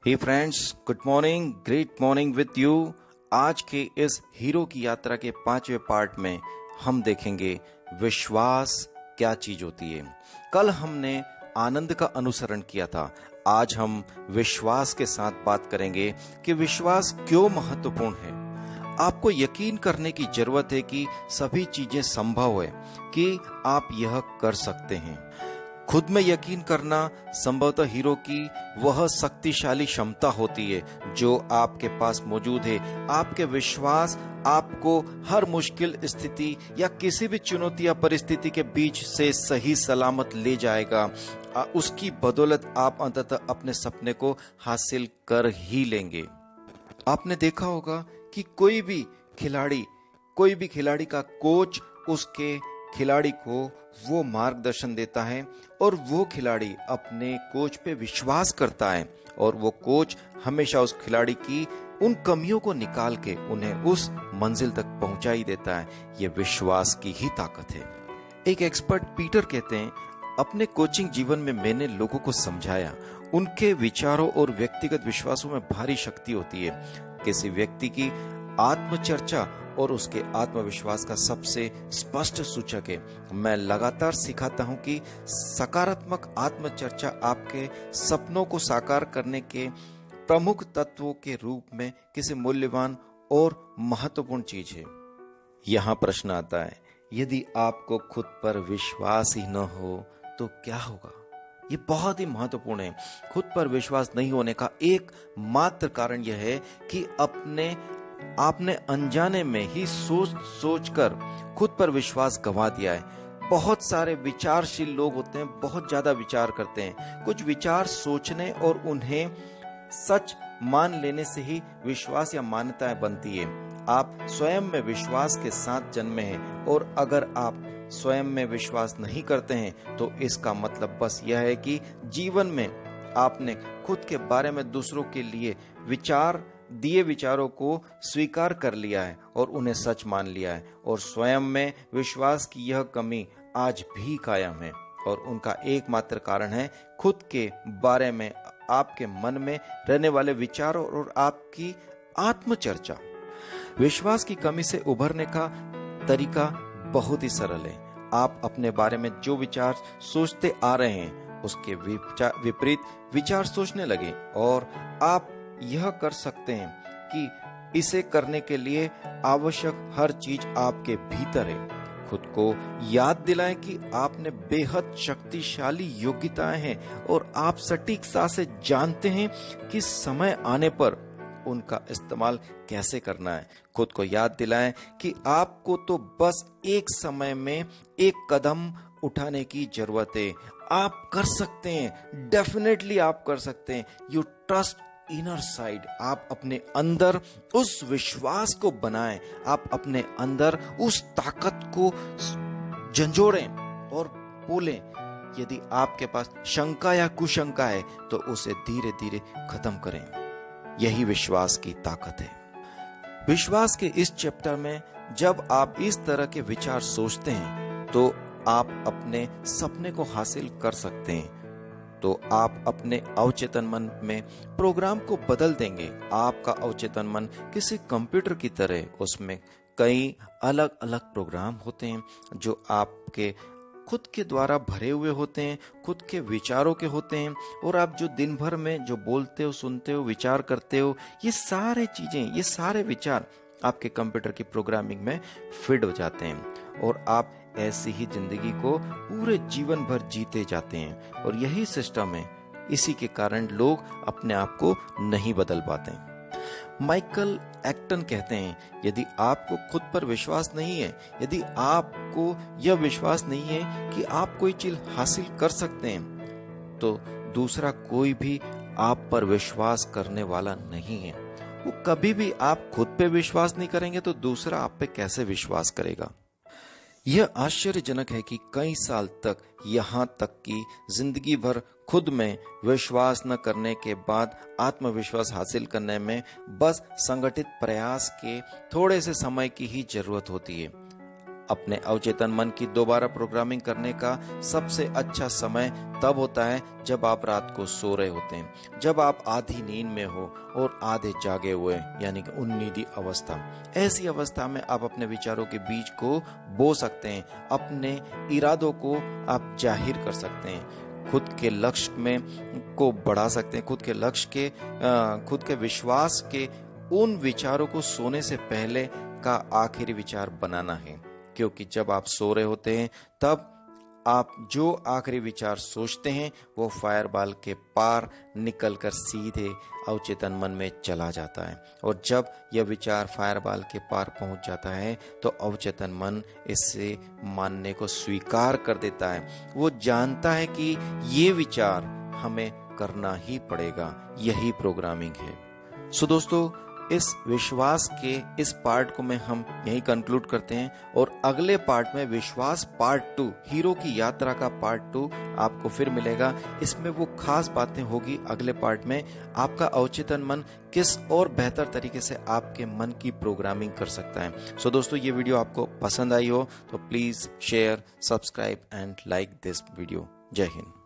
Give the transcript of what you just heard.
Hey friends, good morning, great morning with you. आज के इस हीरो की यात्रा के 5वें पार्ट में हम देखेंगे विश्वास क्या चीज होती है। कल हमने आनंद का अनुसरण किया था। आज हम विश्वास के साथ बात करेंगे कि विश्वास क्यों महत्वपूर्ण है। आपको यकीन करने की जरूरत है कि सभी चीजें संभव है, कि आप यह कर सकते हैं। खुद में यकीन करना संभवतः हीरो की वह शक्तिशाली क्षमता होती है जो आपके पास मौजूद है। आपके विश्वास आपको हर मुश्किल स्थिति या किसी भी चुनौती या परिस्थिति के बीच से सही सलामत ले जाएगा। उसकी बदौलत आप अंततः अपने सपने को हासिल कर ही लेंगे। आपने देखा होगा कि कोई भी खिलाड़ी का कोच उसके खिलाड़ी को वो मार्गदर्शन देता है और वो खिलाड़ी अपने कोच पे विश्वास करता है और वो कोच हमेशा उस खिलाड़ी की उन कमियों को निकाल के उन्हें उस मंजिल तक पहुंचा ही देता है। ये विश्वास की ही ताकत है। एक एक्सपर्ट पीटर कहते हैं, अपने कोचिंग जीवन में मैंने लोगों को समझाया, उनके विचारों और व्यक्तिगत विश्वासों में भारी शक्ति होती है। किसी व्यक्ति की आत्मचर्चा और उसके आत्मविश्वास का सबसे स्पष्ट सूचक है। मैं लगातार सिखाता हूं कि सकारात्मक आत्मचर्चा आपके सपनों को साकार करने के प्रमुख तत्वों के रूप में किसी मूल्यवान और महत्वपूर्ण चीज है। यहाँ प्रश्न आता है, यदि आपको खुद पर विश्वास ही न हो तो क्या होगा? ये बहुत ही महत्वपूर्ण है। खुद पर विश्वास नहीं होने का एक मात्र कारण यह है कि आपने अनजाने में ही सोच कर खुद पर विश्वास गंवा दिया है। बहुत सारे विचारशील लोग होते हैं, बहुत ज्यादा विचार करते हैं। कुछ विचार सोचने और उन्हें सच मान लेने से ही विश्वास या मान्यताएं बनती है। आप स्वयं में विश्वास के साथ जन्मे हैं और अगर आप स्वयं में विश्वास नहीं करते हैं तो इसका मतलब बस यह है कि जीवन में आपने खुद के बारे में दूसरों के लिए दिए विचारों को स्वीकार कर लिया है और उन्हें सच मान लिया है, और स्वयं में विश्वास की यह कमी आज भी कायम है। और उनका एकमात्र कारण है खुद के बारे में आपके मन में रहने वाले विचारों और आपकी आत्मचर्चा। विश्वास की कमी से उभरने का तरीका बहुत ही सरल है। आप अपने बारे में जो विचार सोचते आ रहे हैं उसके विपरीत विचार सोचने लगे, और आप यह कर सकते हैं कि इसे करने के लिए आवश्यक हर चीज आपके भीतर है। खुद को याद दिलाएं कि आपने बेहद शक्तिशाली योग्यताएं हैं और आप सटीकता से जानते हैं कि समय आने पर उनका इस्तेमाल कैसे करना है। खुद को याद दिलाएं कि आपको तो बस एक समय में एक कदम उठाने की जरूरत है। आप कर सकते हैं, डेफिनेटली आप कर सकते हैं। You trust inner side. आप अपने अंदर उस विश्वास को बनाएं, आप अपने अंदर उस ताकत को झंझोड़ें और बोलें। यदि आपके पास शंका या कुशंका है तो उसे धीरे धीरे खत्म करें। यही विश्वास की ताकत है। विश्वास के इस चैप्टर में जब आप इस तरह के विचार सोचते हैं तो आप अपने सपने को हासिल कर सकते हैं। तो आप अपने अवचेतन मन में प्रोग्राम को बदल देंगे। आपका अवचेतन मन किसी कंप्यूटर की तरह, उसमें कई अलग अलग प्रोग्राम होते हैं जो आपके खुद के द्वारा भरे हुए होते हैं, खुद के विचारों के होते हैं, और आप जो दिन भर में जो बोलते हो, सुनते हो, विचार करते हो, ये सारे चीजें, ये सारे विचार आपके कंप्यूटर की प्रोग्रामिंग में फिट हो जाते हैं और आप ऐसी ही जिंदगी को पूरे जीवन भर जीते जाते हैं। और यही सिस्टम है, इसी के कारण लोग अपने आप को नहीं बदल पाते। माइकल एक्टन कहते हैं, यदि आपको खुद पर विश्वास नहीं है, यदि आपको यह विश्वास नहीं है कि आप कोई चीज हासिल कर सकते हैं, तो दूसरा कोई भी आप पर विश्वास करने वाला नहीं है। वो कभी भी आप खुद पे विश्वास नहीं करेंगे तो दूसरा आप पे कैसे विश्वास करेगा? यह आश्चर्यजनक है कि कई साल तक, यहाँ तक कि जिंदगी भर खुद में विश्वास न करने के बाद आत्मविश्वास हासिल करने में बस संगठित प्रयास के थोड़े से समय की ही जरूरत होती है। अपने अवचेतन मन की दोबारा प्रोग्रामिंग करने का सबसे अच्छा समय तब होता है जब आप रात को सो रहे होते हैं, जब आप आधी नींद में हो और आधे जागे हुए, यानी कि उन्नीदी अवस्था। ऐसी अवस्था में आप अपने विचारों के बीज को बो सकते हैं, अपने इरादों को आप जाहिर कर सकते हैं, खुद के लक्ष्य में को बढ़ा सकते हैं, खुद के विश्वास के उन विचारों को सोने से पहले का आखिरी विचार बनाना है। क्योंकि जब आप सो रहे होते हैं तब आप जो आखिरी विचार सोचते हैं वो फायरबॉल के पार निकलकर सीधे अवचेतन मन में चला जाता है, और जब यह विचार फायरबॉल के पार पहुंच जाता है तो अवचेतन मन इसे मानने को स्वीकार कर देता है। वो जानता है कि ये विचार हमें करना ही पड़ेगा, यही प्रोग्रामिंग है। सो दोस्तों, इस विश्वास के इस पार्ट को हम यही कंक्लूड करते हैं, और अगले पार्ट में विश्वास पार्ट 2, हीरो की यात्रा का पार्ट 2 आपको फिर मिलेगा। इसमें वो खास बातें होगी अगले पार्ट में, आपका अवचेतन मन किस और बेहतर तरीके से आपके मन की प्रोग्रामिंग कर सकता है। सो दोस्तों, ये वीडियो आपको पसंद आई हो तो please share, subscribe and like this video. जय हिंद।